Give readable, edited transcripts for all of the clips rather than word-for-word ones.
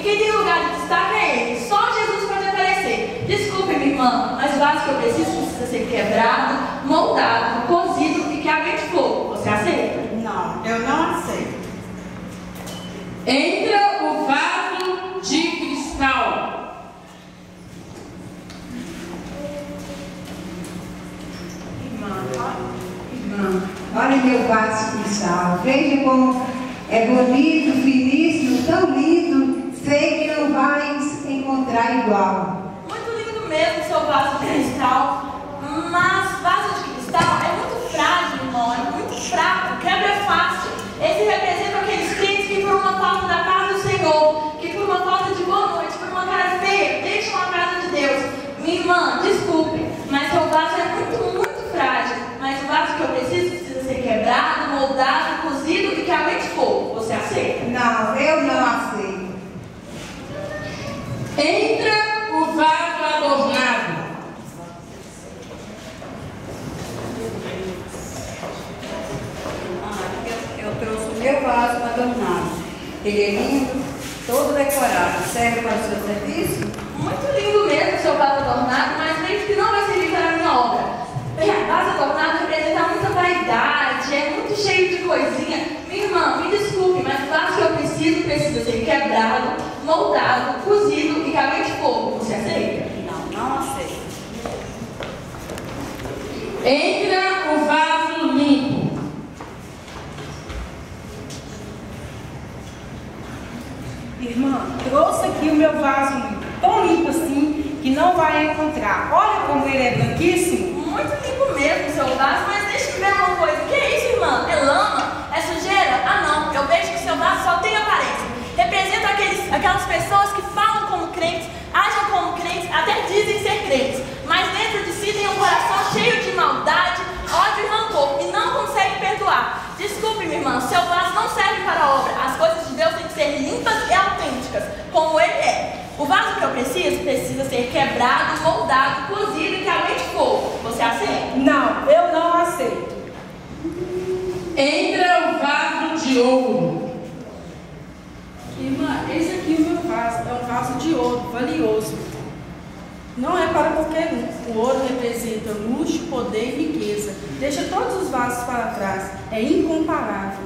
quem tem lugar de destaque é ele. Só Jesus pode aparecer. Desculpe, minha irmã, mas o vaso que eu preciso precisa ser quebrado, moldado, cozido e que aguente fogo. Você aceita? Não, eu não aceito. Entra o vaso de cristal. Irmã, olha meu vaso de cristal. Veja como é bonito, finíssimo, tão lindo. Sei que não vai encontrar igual. Muito lindo mesmo seu vaso de cristal, mas vaso de cristal é muito frágil, irmão, é muito fraco, quebra fácil. Esse representa aqueles crentes que por uma falta da paz do Senhor, que por uma falta de boa noite, por uma cara feia, deixam a casa de Deus. Minha irmã, desculpe, mas seu vaso é muito frágil. Mas o vaso que eu preciso precisa ser quebrado, moldado, cozido e que aguente fogo. Você aceita? Não, eu não aceito. Entra o vaso adornado. Eu trouxe o meu vaso adornado. Ele é lindo, todo decorado. Serve para o seu serviço? Muito lindo mesmo seu vaso adornado, mas vejo que não vai servir para a minha obra. O vaso adornado representa muita vaidade, é muito cheio de coisinha. Minha irmã, me desculpe, mas o vaso que eu preciso precisa ser quebrado, moldado, cozido e que aguente fogo. Você aceita? Não aceito. Entra o vaso limpo. Irmã, trouxe aqui o meu vaso limpo, tão limpo assim que não vai encontrar. Olha como ele é branquíssimo. Muito limpo mesmo seu vaso, mas deixa eu ver uma coisa. Que é isso, irmã? É lama? É sujeira? Ah, não. Eu vejo que seu vaso só tem aparência. Representa aquelas pessoas que falam como crentes, agem como crentes, até dizem ser crentes, mas dentro de si tem um coração cheio de maldade, ódio e rancor e não consegue perdoar. Desculpe, minha irmã, seu vaso não serve para a obra. As coisas de Deus têm que ser limpas e autênticas, como ele é. O vaso que eu preciso precisa ser quebrado, moldado, cozido e que aguente fogo. Você aceita? Não, eu não aceito. Entra o vaso de ouro. Irmã, esse aqui é o meu vaso, é um vaso de ouro, valioso. Não é para qualquer um. O ouro representa luxo, poder e riqueza. Deixa todos os vasos para trás. É incomparável.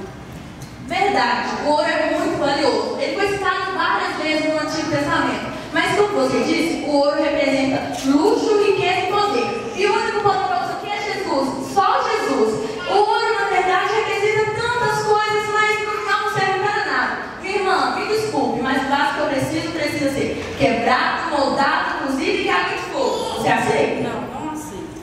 Verdade, o ouro é muito valioso. Ele foi citado várias vezes no Antigo Testamento. Mas como você disse, o ouro representa luxo, riqueza e poder. E o único poderoso aqui é Jesus, só Jesus. O ouro, na verdade, representa tantas coisas, mas não serve para nada. Minha irmã, me desculpe, mas o vaso que eu preciso precisa ser quebrado, moldado, cozido e que aguente fogo. Você aceita? Não aceito.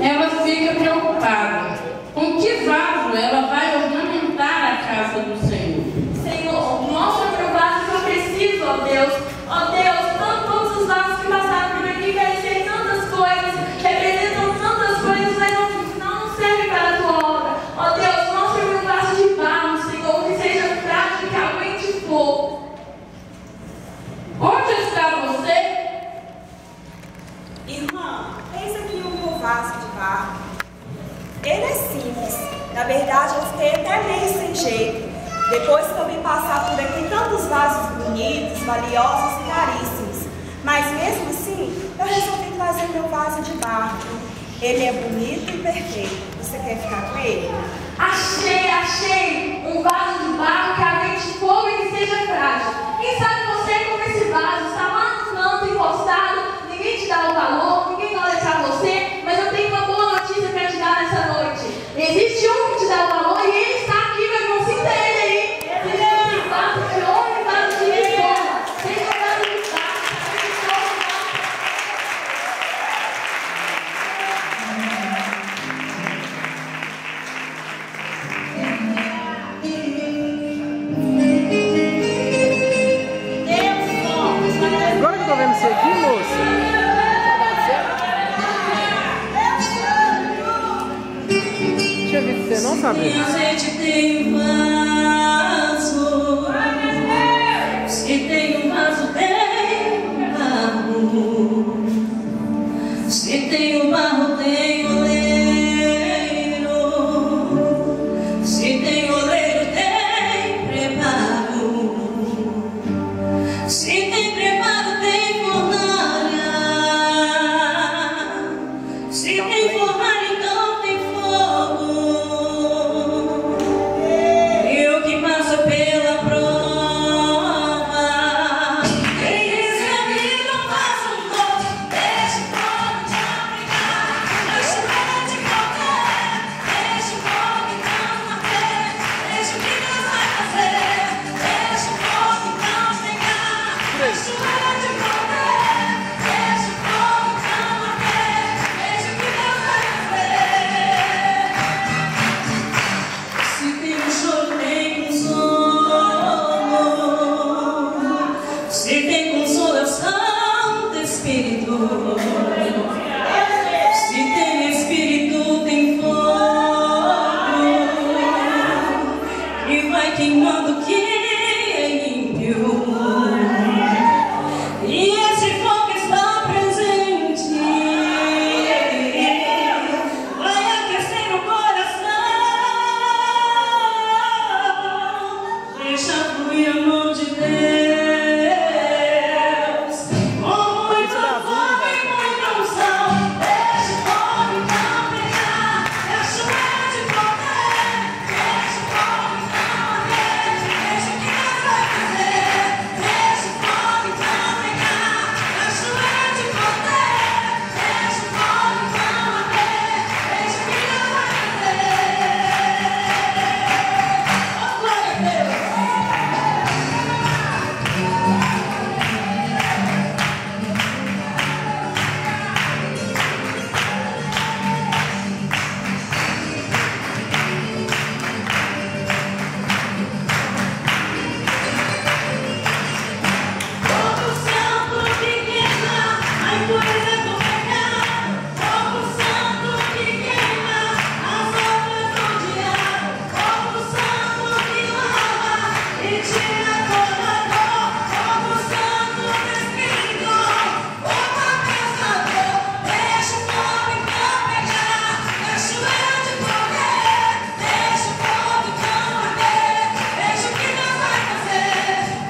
Ela fica preocupada. Com que vaso ela vai ornamentar a casa do Senhor? Senhor, mostra-me o vaso que eu preciso, ó Deus. Ó Deus, todos os vasos que passaram por aqui querem ser tantas coisas, representam tantas coisas, mas não servem para a tua obra. Ó Deus, mostra-me um vaso de barro, Senhor, que seja frágil, que aguente fogo. Onde está você? Irmã, eis aqui o meu vaso de barro. Ele é simples. Na verdade, eu fiquei até meio sem jeito. Depois que eu vi passar por aqui tantos vasos bonitos, valiosos e caríssimos. Mas mesmo assim, eu resolvi trazer meu vaso de barro. Ele é bonito e perfeito. Você quer ficar com ele? Achei! Um vaso de barro que aguente fogo e que seja frágil. Quem sabe você, como esse vaso, está lá no canto, encostado, ninguém te dá o valor, ninguém olha para você, mas eu tenho uma boa notícia para te dar nessa noite. Existe um que te dá o valor e ele está aqui, meu irmão, sinta ele aí. Existe vaso de ouro e vaso de tesoura. Seja vaso de barro, seja de ouro. Agora que eu tô vendo isso aqui, moça. Deixa eu ver se você não sabe. A gente tem um vaso, se tem um vaso, tem um barro. Se tem um barro, tem oleiro. Se tem oleiro, tem preparo. e amor de Deus. Com muita fome e muita unção, deixa o fogo então pegar, deixa o ar de poder, deixa o fogo então arder, deixa o que Deus vai fazer, deixa o fogo então pegar, deixa o ar de poder, deixa o fogo então arder, deixa o que Deus vai fazer. Oh, glória a Deus! Fogo santo que queima a impureza do pecado, fogo santo que queima as obras do diabo, fogo santo que lava e tira toda dor, fogo santo do Espírito, fogo abrasador, deixa o fogo então pegar, deixa o ar de poder, deixa o fogo então arder, deixa o que Deus vai fazer,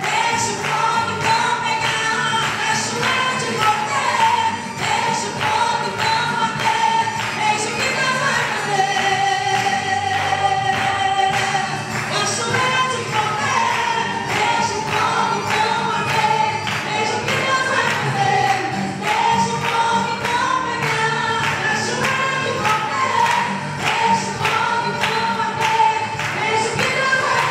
deixa o fogo então pegar, deixa o ar de poder, deixa o fogo então arder, deixa o que Deus vai fazer, deixa o ar de poder, deixa o fogo então arder, deixa o que Deus vai fazer, deixa o fogo então pegar, deixa o ar de poder, deixa o fogo então arder, deixa o que Deus vai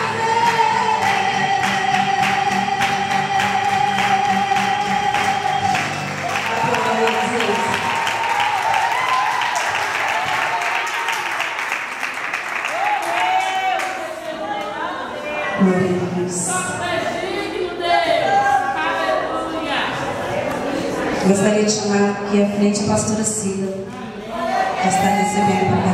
Glória a Deus. Gostaria de chamar aqui à frente a pastora Cida, que está recebendo